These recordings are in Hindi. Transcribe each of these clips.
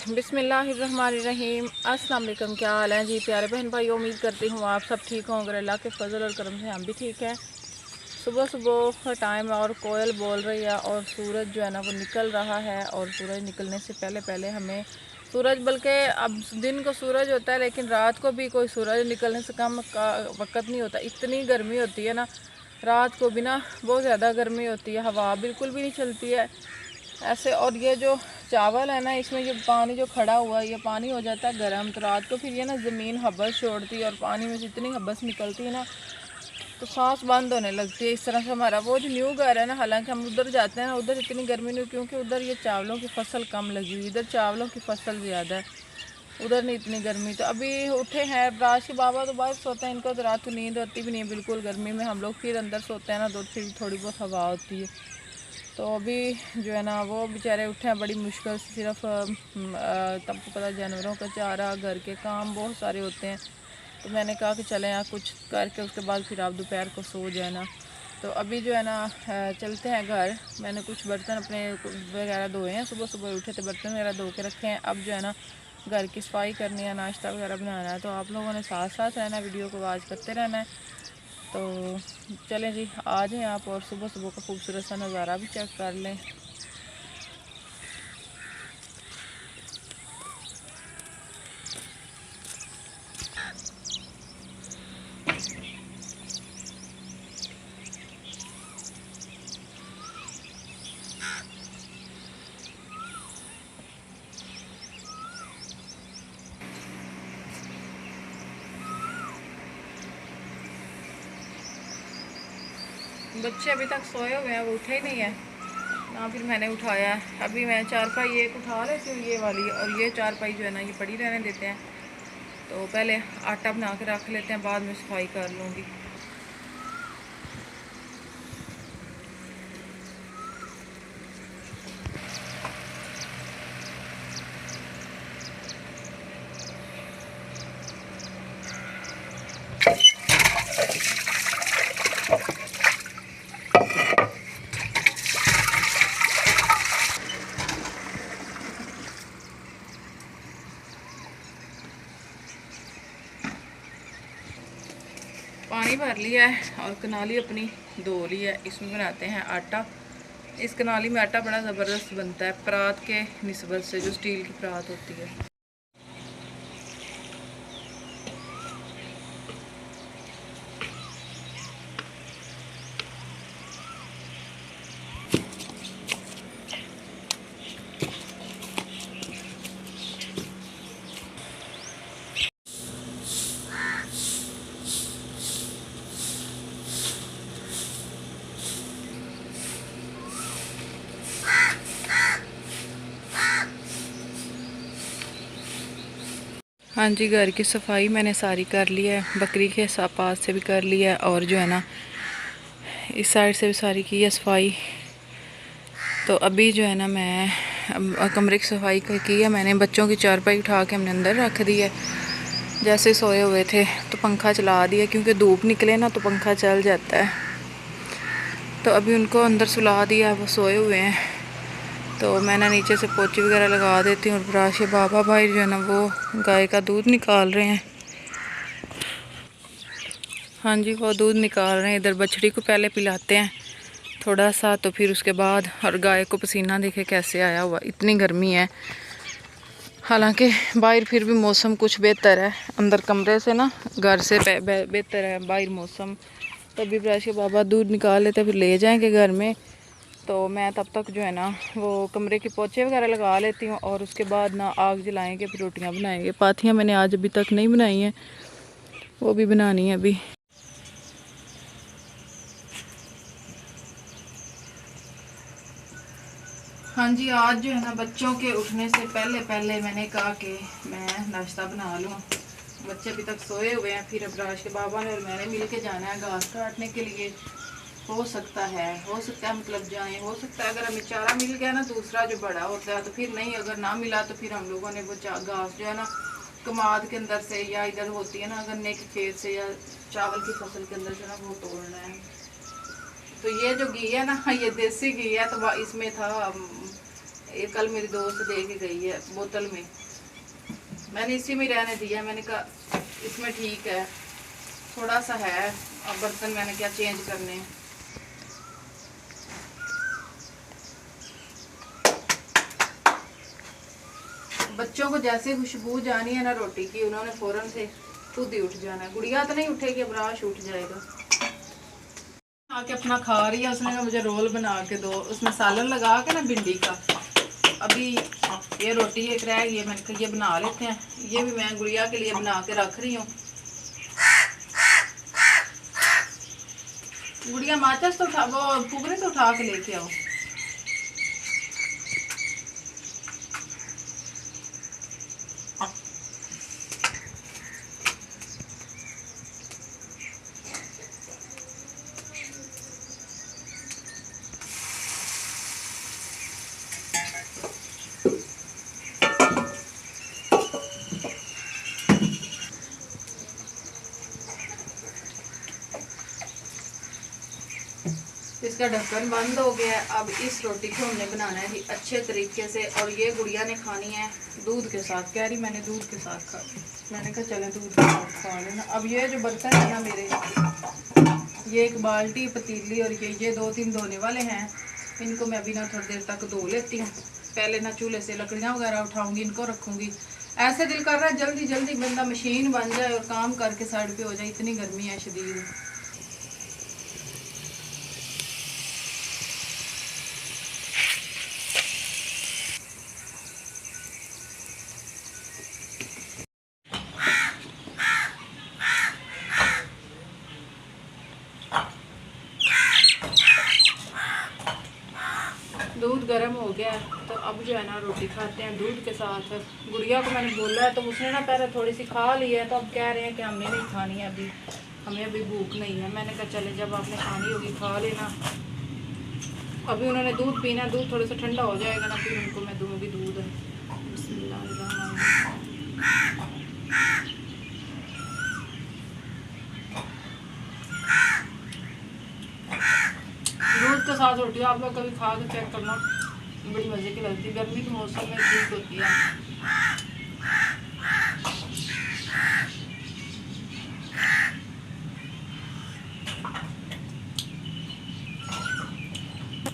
बिस्मिल्लाहिर्रहमानिर्रहीम। अस्सलाम वालेकुम। क्या हाल है जी प्यारे बहन भाई, उम्मीद करती हूँ आप सब ठीक होंगे। अल्लाह के फजल और करम से हम भी ठीक हैं। सुबह सुबह का टाइम है और कोयल बोल रही है और सूरज जो है ना वो निकल रहा है। और सूरज निकलने से पहले पहले हमें सूरज, बल्कि अब दिन को सूरज होता है लेकिन रात को भी कोई सूरज निकलने से कम का वक्त नहीं होता। इतनी गर्मी होती है ना रात को भी ना, बहुत ज़्यादा गर्मी होती है, हवा बिल्कुल भी नहीं चलती है ऐसे। और ये जो चावल है ना, इसमें ये पानी जो खड़ा हुआ है ये पानी हो जाता है गर्म, तो रात को फिर ये ना ज़मीन हब्बस छोड़ती है और पानी में से इतनी हब्बस निकलती है ना तो सांस बंद होने लगती है। इस तरह से हमारा वो जो न्यू घर है ना, हालांकि हम उधर जाते हैं ना, उधर इतनी गर्मी नहीं, क्योंकि उधर ये चावलों की फसल कम लगी हुई, इधर चावलों की फसल ज़्यादा है, उधर नहीं इतनी गर्मी। तो अभी उठे हैं राज के बाबा, तो बाहर सोते हैं, इनको तो रात को नींद होती भी नहीं है बिल्कुल गर्मी में। हम लोग फिर अंदर सोते हैं ना तो फिर थोड़ी बहुत हवा होती है। तो अभी जो है ना वो बेचारे उठे हैं बड़ी मुश्किल से, सिर्फ तब को पता जानवरों का चारा, घर के काम बहुत सारे होते हैं। तो मैंने कहा कि चलें यहाँ कुछ करके उसके बाद फिर आप दोपहर को सो जाना। तो अभी जो है ना चलते हैं घर। मैंने कुछ बर्तन अपने वगैरह धोए हैं, सुबह सुबह उठे थे बर्तन वगैरह धो के रखे हैं। अब जो है ना घर की सफाई करनी है, नाश्ता वगैरह बनाना है। तो आप लोगों ने साथ साथ रहना, वीडियो को वॉच करते रहना है। तो चलें जी, आ जाएँ आप और सुबह सुबह का खूबसूरत सा नज़ारा भी चेक कर लें। बच्चे अभी तक सोए हुए हैं, वो उठे ही नहीं है ना, फिर मैंने उठाया है। अभी मैं चारपाई एक उठा लेती हूँ, ये वाली, और ये चारपाई जो है ना ये पड़ी रहने देते हैं। तो पहले आटा बना के रख लेते हैं, बाद में सफाई कर लूँगी। पानी भर लिया है और कनाली अपनी धो ली है। इसमें बनाते हैं आटा। इस कनाली में आटा बड़ा ज़बरदस्त बनता है परात के निस्बत से, जो स्टील की परात होती है। हाँ जी, घर की सफाई मैंने सारी कर ली है, बकरी के पास से भी कर लिया है और जो है ना इस साइड से भी सारी की है सफाई। तो अभी जो है ना मैं कमरे की सफाई की है मैंने। बच्चों की चारपाई उठा के हमने अंदर रख दी है, जैसे सोए हुए थे तो पंखा चला दिया, क्योंकि धूप निकले ना तो पंखा चल जाता है। तो अभी उनको अंदर सुला दिया, वो सोए हुए हैं। तो मैंने नीचे से पोची वगैरह लगा देती हूँ। और ब्राश के बाबा भाई जो है ना वो गाय का दूध निकाल रहे हैं। हाँ जी, वो दूध निकाल रहे हैं। इधर बछड़ी को पहले पिलाते हैं थोड़ा सा, तो फिर उसके बाद। और गाय को पसीना देखे कैसे आया हुआ, इतनी गर्मी है। हालांकि बाहर फिर भी मौसम कुछ बेहतर है, अंदर कमरे से ना घर से बेहतर है बाहर मौसम। तभी ब्रश के बाबा दूध निकाल लेते, फिर ले जाएंगे घर में। तो मैं तब तक जो है ना वो कमरे के पोछे वगैरह लगा लेती हूँ और उसके बाद ना आग जलाएंगे, फिर रोटियाँ बनाएंगे। पाथियाँ मैंने आज अभी तक नहीं बनाई हैं, वो भी बनानी है अभी। हाँ जी, आज जो है ना बच्चों के उठने से पहले पहले मैंने कहा कि मैं नाश्ता बना लूँ। बच्चे अभी तक सोए हुए हैं। फिर अबराज के बाबा ने और मैंने मिल के जाना है घास काटने के लिए। हो सकता है मतलब जाएं, हो सकता है अगर हमें चारा मिल गया ना दूसरा जो बड़ा होता है तो फिर नहीं, अगर ना मिला तो फिर हम लोगों ने वो घास जो है ना कमाद के अंदर से या इधर होती है ना गन्ने के खेत से या चावल की फसल के अंदर से ना वो तोड़ना है। तो ये जो घी है ना ये देसी घी है, तो इसमें था ये कल मेरी दोस्त दे के गई है बोतल में, मैंने इसी में रहने दिया। मैंने कहा इसमें ठीक है, थोड़ा सा है। अब बर्तन मैंने क्या चेंज करने हैं। बच्चों को जैसे खुशबू जानी है ना रोटी की, उन्होंने फौरन से खुद ही उठ जाना है। गुड़िया तो नहीं उठेगी, अब राश उठ जाएगा। आके अपना खा रही है। उसने कहा मुझे रोल बना के दो, उसमें सालन लगा के ना भिंडी का। अभी ये रोटी एक रह गई है, मैंने कहा ये बना लेते हैं। ये भी मैं गुड़िया के लिए बना के रख रही हूँ। गुड़िया माचिस तो उठा, वो फुकरे तो उठा के लेके आओ। इसका ढक्कन बंद हो गया है। अब इस रोटी को हमने बनाना है जी अच्छे तरीके से। और ये गुड़िया ने खानी है दूध के साथ। कह रही मैंने दूध के साथ खा, मैंने कहा चले दूध के साथ खा लेना। अब ये जो बर्तन है ना मेरे, ये एक बाल्टी, पतीली और ये 2-3 धोने वाले हैं। इनको मैं अभी ना थोड़ी देर तक धो लेती हूँ। पहले ना चूल्हे से लकड़ियाँ वगैरह उठाऊंगी, इनको रखूँगी। ऐसे दिल कर रहा है जल्दी जल्दी बंदा मशीन बन जाए और काम करके साइड पे हो जाए, इतनी गर्मी है शदीद। दूध गर्म हो गया है, तो अब जो है ना रोटी खाते हैं दूध के साथ। गुड़िया को मैंने बोला है तो उसने ना पहले थोड़ी सी खा ली है, तो अब कह रहे हैं कि हमने नहीं खानी है, अभी हमें अभी भूख नहीं है। मैंने कहा चले जब आपने खानी होगी खा लेना। अभी उन्होंने दूध पीना है, दूध थोड़ा सा ठंडा हो जाएगा ना फिर उनको मैं दूँगी दूध। दूध के साथ रोटी आप लोग कभी खा के चेक करना, बड़ी मज़े की लगती है। गर्मी के मौसम में ठीक होती है।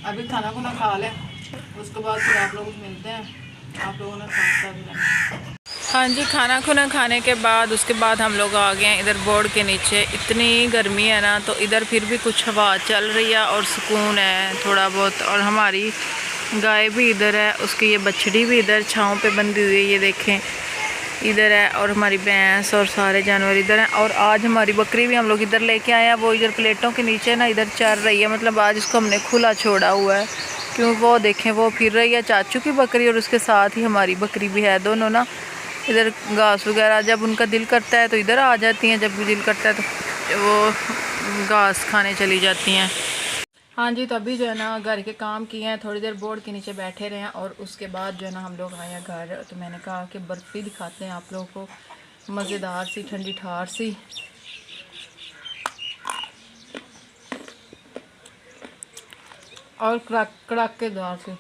अभी खाना खुना खा लें, उसके बाद फिर आप लोग मिलते हैं। आप लोगों ने खाना भी। हाँ जी, खाना खुना खाने के बाद उसके बाद हम लोग आ गए हैं इधर बोर्ड के नीचे। इतनी गर्मी है ना, तो इधर फिर भी कुछ हवा चल रही है और सुकून है थोड़ा बहुत। और हमारी गाय भी इधर है, उसकी ये बछड़ी भी इधर छाँव पे बंधी हुई है, ये देखें इधर है। और हमारी भैंस और सारे जानवर इधर हैं। और आज हमारी बकरी भी हम लोग इधर लेके आए हैं। वो इधर प्लेटों के नीचे ना इधर चर रही है, मतलब आज इसको हमने खुला छोड़ा हुआ है। क्यों, वो देखें वो फिर रही है। चाचू की बकरी और उसके साथ ही हमारी बकरी भी है, दोनों ना इधर घास वगैरह जब उनका दिल करता है तो इधर आ जाती हैं, जब भी दिल करता है तो वो घास खाने चली जाती हैं। हाँ जी, तो अभी जो है ना घर के काम किए हैं, थोड़ी देर बोर्ड के नीचे बैठे रहे हैं। और उसके बाद जो है ना हम लोग आए हैं घर। तो मैंने कहा कि बर्फ़ी दिखाते हैं आप लोगों को, मज़ेदार सी ठंडी ठार सी। और कड़ाकेदार सी।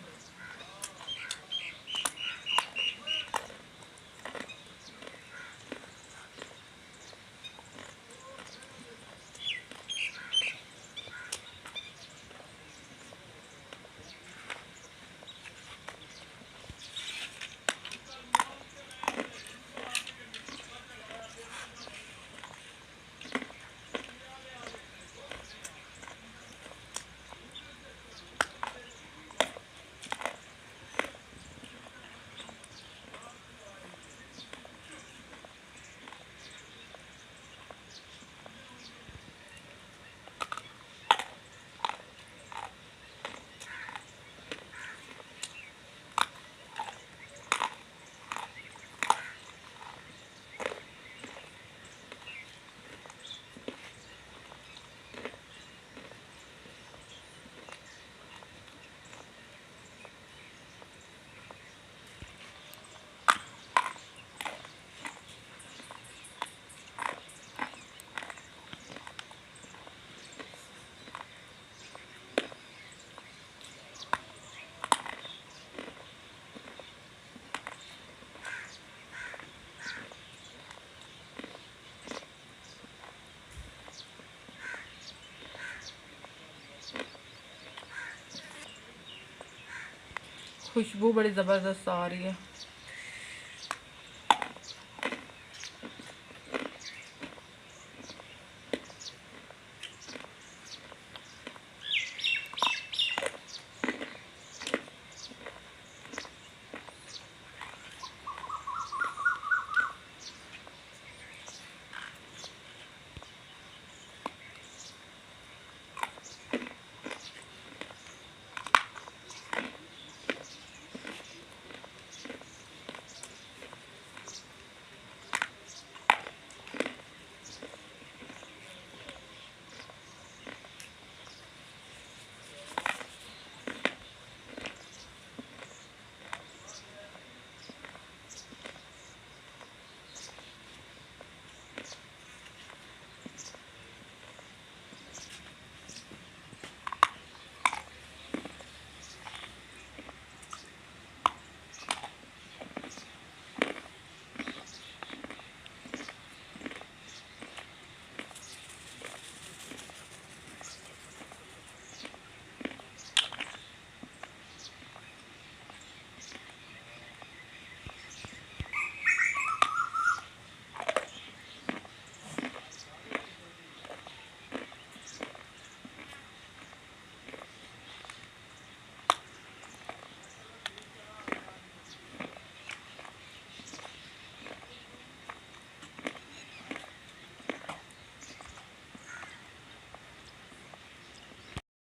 खुशबू बड़ी ज़बरदस्त आ रही है।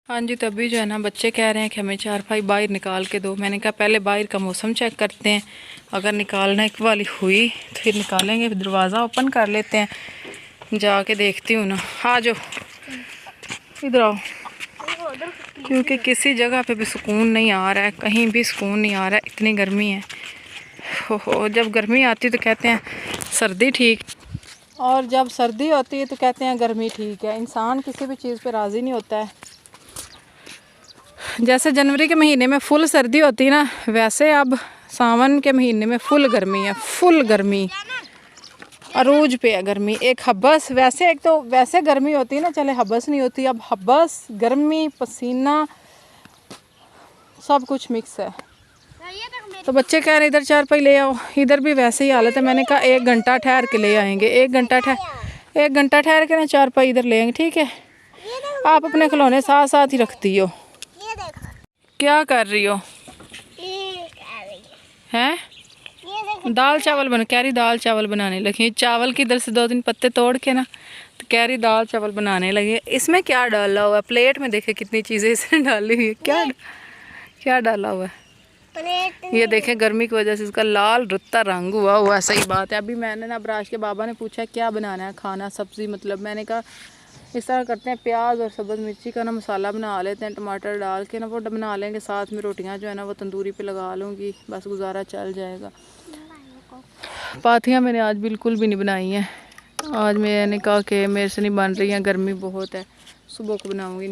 हाँ जी, तभी जो है ना बच्चे कह रहे हैं कि हमें चारपाई बाहर निकाल के दो। मैंने कहा पहले बाहर का मौसम चेक करते हैं, अगर निकालने वाली हुई तो फिर निकालेंगे। दरवाज़ा ओपन कर लेते हैं, जाके देखती हूँ ना। आ जाओ इधर आओ, क्योंकि किसी जगह पे भी सुकून नहीं आ रहा है, कहीं भी सुकून नहीं आ रहा है, इतनी गर्मी है। हो जब गर्मी आती तो कहते हैं सर्दी ठीक, और जब सर्दी होती है तो कहते हैं गर्मी ठीक है। इंसान किसी भी चीज़ पे राज़ी नहीं होता है। जैसे जनवरी के महीने में फुल सर्दी होती है ना, वैसे अब सावन के महीने में फुल गर्मी है, फुल गर्मी, अरूज पे है गर्मी। एक हब्बस, वैसे एक तो वैसे गर्मी होती है ना, चले हब्बस नहीं होती, अब हब्बस, गर्मी, पसीना, सब कुछ मिक्स है। तो बच्चे कह रहे इधर चारपाई ले आओ, इधर भी वैसे ही हालत है। मैंने कहा 1 घंटा ठहर के ले आएंगे, 1 घंटा ठहर के ना चारपाई इधर ले आएंगे, ठीक है। आप अपने खिलौने साथ साथ ही रखती हो। क्या कर रही हो? हैं? दाल चावल बन, कह रही दाल चावल बनाने लगी। चावल की इधर से 2-3 पत्ते तोड़ के ना, तो कह रही दाल चावल बनाने लगे। इसमें क्या डाला हुआ है? प्लेट में देखे कितनी चीज़ें इसने डाली हुई है। क्या डाला हुआ है? ये देखें, गर्मी की वजह से इसका लाल रुत्ता रंग हुआ। सही बात है। अभी मैंने ना अबराज के बाबा ने पूछा क्या बनाना है खाना, सब्ज़ी मतलब। मैंने कहा इस तरह करते हैं, प्याज और सब्ज़ मिर्ची का ना मसाला बना लेते हैं, टमाटर डाल के ना वो बना लेंगे। साथ में रोटियां जो है ना वो तंदूरी पे लगा लूँगी, बस गुजारा चल जाएगा। पाथियाँ मैंने आज बिल्कुल भी नहीं बनाई हैं। आज मैंने कहा कि मेरे से नहीं बन रही हैं, गर्मी बहुत है, सुबह को बनाऊँगी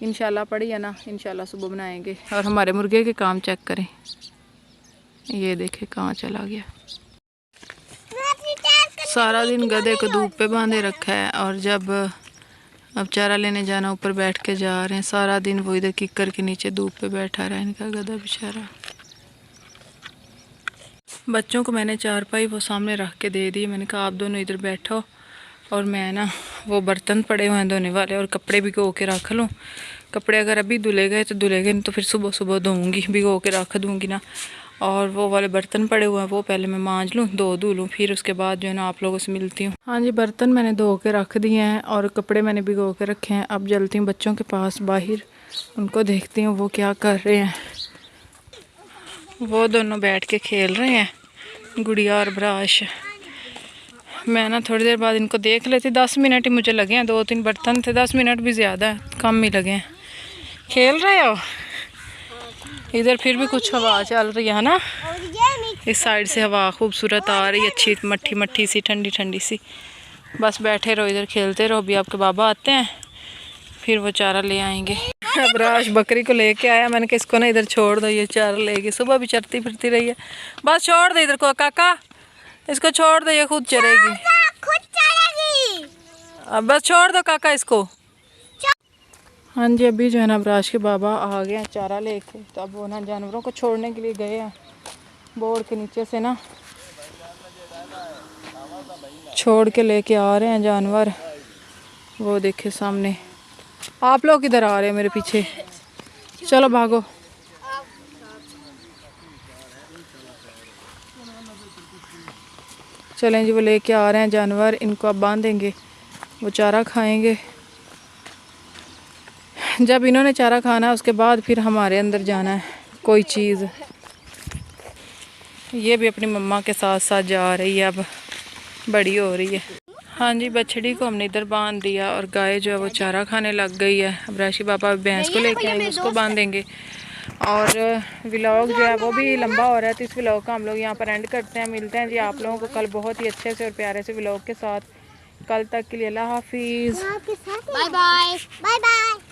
इंशाल्लाह पड़ी है ना, इंशाल्लाह सुबह बनाएंगे। और हमारे मुर्गे के काम चेक करें, ये देखे कहाँ चला गया। सारा दिन गधे को धूप पे बांधे रखा है, और जब अब चारा लेने जाना ऊपर बैठ के जा रहे हैं। सारा दिन वो इधर किक्कर के नीचे धूप पे बैठा रहा है, इनका गधा बेचारा। बच्चों को मैंने चारपाई वो सामने रख के दे दी। मैंने कहा आप दोनों इधर बैठो, और मैं ना वो बर्तन पड़े हुए हैं धोने वाले, और कपड़े भिगो के रख लूँ। कपड़े अगर अभी धुले गए तो धुले गए, नहीं तो फिर सुबह सुबह धोऊँगी, भिगो के रख दूँगी ना। और वो वाले बर्तन पड़े हुए हैं वो पहले मैं मांज लूँ, धो लूँ, फिर उसके बाद जो है ना आप लोगों से मिलती हूँ। हाँ जी, बर्तन मैंने धो के रख दिए हैं और कपड़े मैंने भिगो के रखे हैं। अब चलती हूँ बच्चों के पास बाहर, उनको देखती हूँ वो क्या कर रहे हैं। वो दोनों बैठ के खेल रहे हैं, गुड़िया और ब्राश। मैं ना थोड़ी देर बाद इनको देख लेती। 10 मिनट ही मुझे लगे हैं, 2-3 बर्तन थे, 10 मिनट भी ज़्यादा है, कम ही लगे हैं। खेल रहे हो इधर, फिर भी कुछ हवा चल रही है ना, इस साइड से हवा खूबसूरत आ रही, अच्छी मट्ठी सी, ठंडी सी। बस बैठे रहो इधर, खेलते रहो। अभी आपके बाबा आते हैं, फिर वो चारा ले आएंगे। अबराश बकरी को लेके आया, मैंने कहा इसको ना इधर छोड़ दो, ये चारा लेगी। सुबह भी चरती फिरती रही है, बस छोड़ दो इधर को काका, इसको छोड़ दो, ये खुद चरेगी। अब बस छोड़ दो काका इसको। हाँ जी, अभी जो है ना अबराश के बाबा आ गए हैं चारा लेके, तो अब वो ना जानवरों को छोड़ने के लिए गए हैं। बोर्ड के नीचे से ना छोड़ के लेके आ रहे हैं जानवर। वो देखे सामने। आप लोग किधर आ रहे हैं मेरे पीछे? चलो भागो। चलें जी, वो लेके आ रहे हैं जानवर। इनको अब बांधेंगे, वो चारा खाएंगे। जब इन्होंने चारा खाना है उसके बाद फिर हमारे अंदर जाना है कोई चीज़। ये भी अपनी मम्मा के साथ साथ जा रही है, अब बड़ी हो रही है। हाँ जी, बछड़ी को हमने इधर बांध दिया और गाय जो है वो चारा खाने लग गई है। अब राशि पापा भैंस को लेके आएंगे, उसको बांधेंगे। और व्लॉग जो है वो भी लंबा हो रहा है, तो इस व्लॉग का हम लोग यहाँ पर एंड करते हैं। मिलते हैं जी आप लोगों को कल बहुत ही अच्छे से और प्यारे से व्लॉग के साथ। कल तक के लिए अल्लाह हाफिज़। Bye bye. Bye bye.